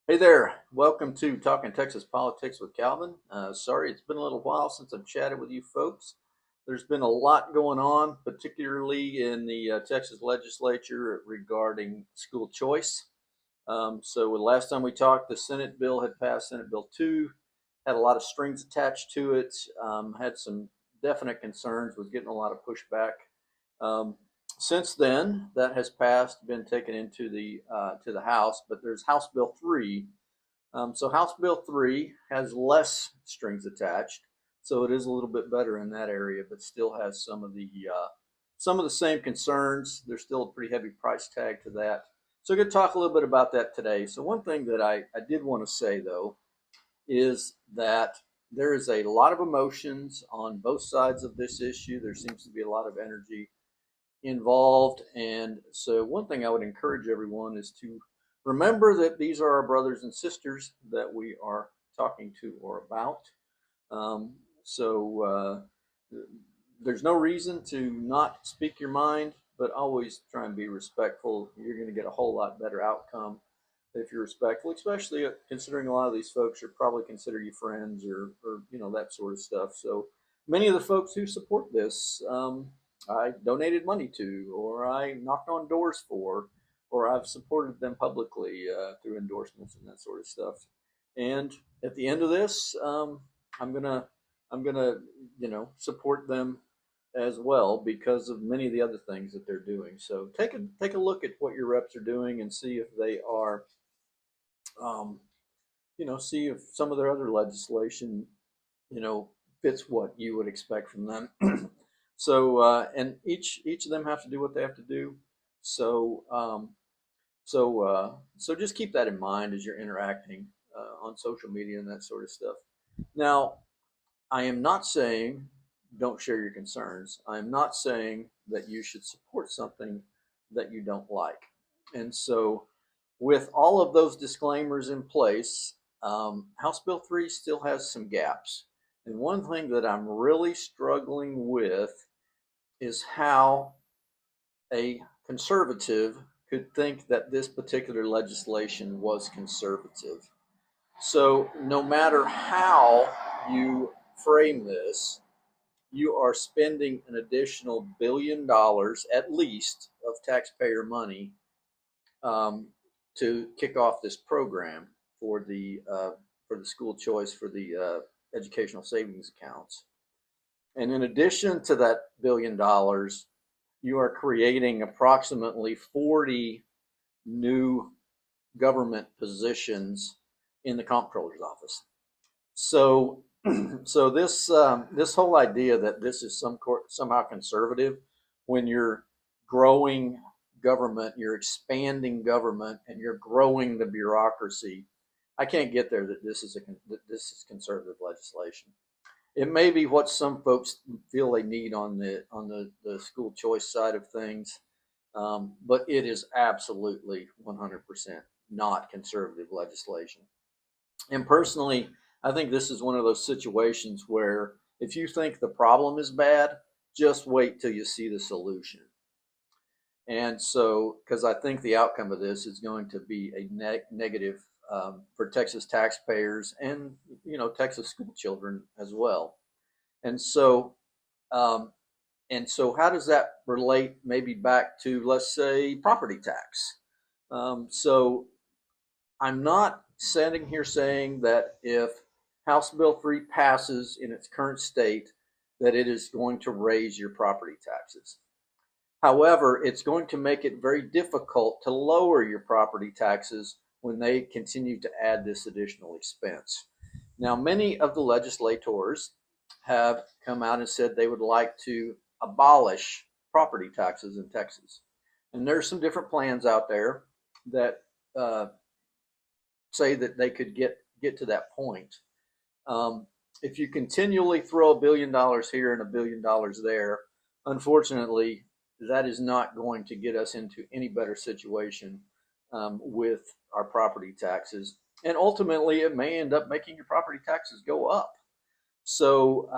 Hey there, welcome to Talking Texas Politics with Calvin. Sorry, it's been a little while since I've chatted with you folks. There's been a lot going on, particularly in the Texas legislature regarding school choice. So, the last time we talked, the Senate bill had passed, Senate Bill 2, had a lot of strings attached to it, had some definite concerns, was getting a lot of pushback. Um, since then, that has passed, been taken into the House, but there's House Bill 3. So House Bill 3 has less strings attached, so it is a little bit better in that area, but still has some of the same concerns. There's still a pretty heavy price tag to that. So I'm going to talk a little bit about that today. So one thing that I did want to say though is that there is a lot of emotions on both sides of this issue. There seems to be a lot of energy involved. And so, one thing I would encourage everyone is to remember that these are our brothers and sisters that we are talking to or about. Um, so, there's no reason to not speak your mind, but always try and be respectful. You're going to get a whole lot better outcome if you're respectful, especially considering a lot of these folks are probably consider you friends or that sort of stuff. So many of the folks who support this, I donated money to, or I knocked on doors for, or I've supported them publicly through endorsements and that sort of stuff. And at the end of this, I'm gonna I'm gonna support them as well because of many of the other things that they're doing. So take a look at what your reps are doing and see if they are um, see if some of their other legislation, you know, fits what you would expect from them. And each of them have to do what they have to do. So, so just keep that in mind as you're interacting on social media and that sort of stuff. Now, I am not saying don't share your concerns. I'm not saying that you should support something that you don't like. And so, with all of those disclaimers in place, House Bill 3 still has some gaps. And one thing that I'm really struggling with is how a conservative could think that this particular legislation was conservative. So, no matter how you frame this, you are spending an additional $1 billion at least of taxpayer money um, to kick off this program for the school choice for the educational savings accounts. And in addition to that $1 billion, you are creating approximately 40 new government positions in the comptroller's office. So, so this whole idea that this is somehow conservative, when you're growing government, you're expanding government, and you're growing the bureaucracy, I can't get there that this is conservative legislation. It may be what some folks feel they need on the school choice side of things, but it is absolutely 100% not conservative legislation. And personally, I think this is one of those situations where if you think the problem is bad, just wait till you see the solution. And so, because I think the outcome of this is going to be a negative for Texas taxpayers and Texas school children as well. And so, um, how does that relate maybe back to, let's say, property tax? So I'm not standing here saying that if House Bill 3 passes in its current state, that it is going to raise your property taxes. However, it's going to make it very difficult to lower your property taxes when they continue to add this additional expense. Now, many of the legislators have come out and said they would like to abolish property taxes in Texas. And there's some different plans out there that say that they could get to that point. Um, if you continually throw $1 billion here and $1 billion there, unfortunately, that is not going to get us into any better situation with our property taxes. And ultimately, it may end up making your property taxes go up. So,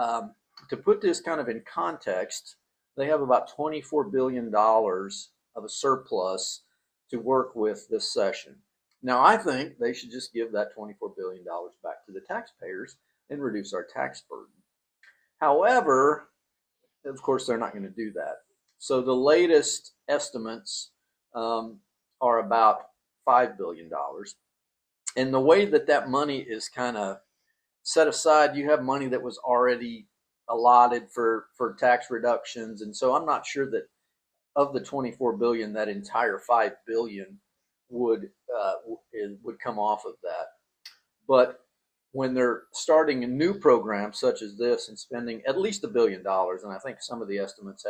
to put this kind of in context, they have about $24 billion of a surplus to work with this session. Now, I think they should just give that $24 billion back to the taxpayers and reduce our tax burden. However, of course, they're not going to do that. So the latest estimates are about $5 billion. And the way that that money is kind of set aside, you have money that was already allotted for tax reductions. And so I'm not sure that of the 24 billion, that entire 5 billion would would come off of that. But when they're starting a new program such as this and spending at least $1 billion, and I think some of the estimates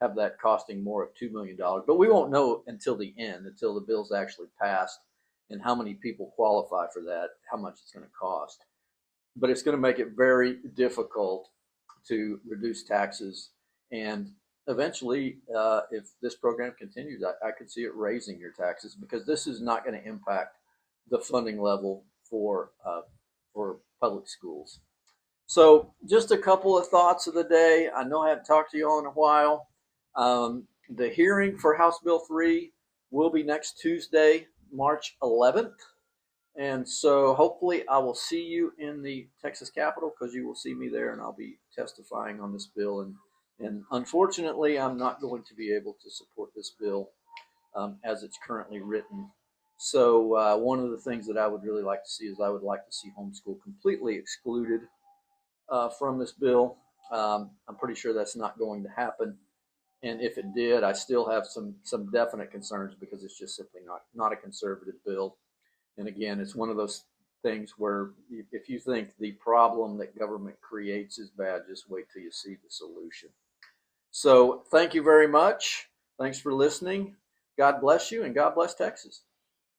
have that costing more of $2 million, but we won't know until the end, until the bill's actually passed, and how many people qualify for that, how much it's going to cost. But it's going to make it very difficult to reduce taxes, and eventually, if this program continues, I could see it raising your taxes, because this is not going to impact the funding level for public schools. So, just a couple of thoughts of the day. I know I haven't talked to you all in a while. The hearing for House Bill 3 will be next Tuesday, March 11th. And so hopefully I will see you in the Texas Capitol, because you will see me there, and I'll be testifying on this bill. And unfortunately, I'm not going to be able to support this bill as it's currently written. So one of the things that I would really like to see is I would like to see homeschool completely excluded from this bill. I'm pretty sure that's not going to happen. And if it did, I still have some definite concerns, because it's just simply not a conservative bill. And again, it's one of those things where if you think the problem that government creates is bad, just wait till you see the solution. So thank you very much. Thanks for listening. God bless you, and God bless Texas.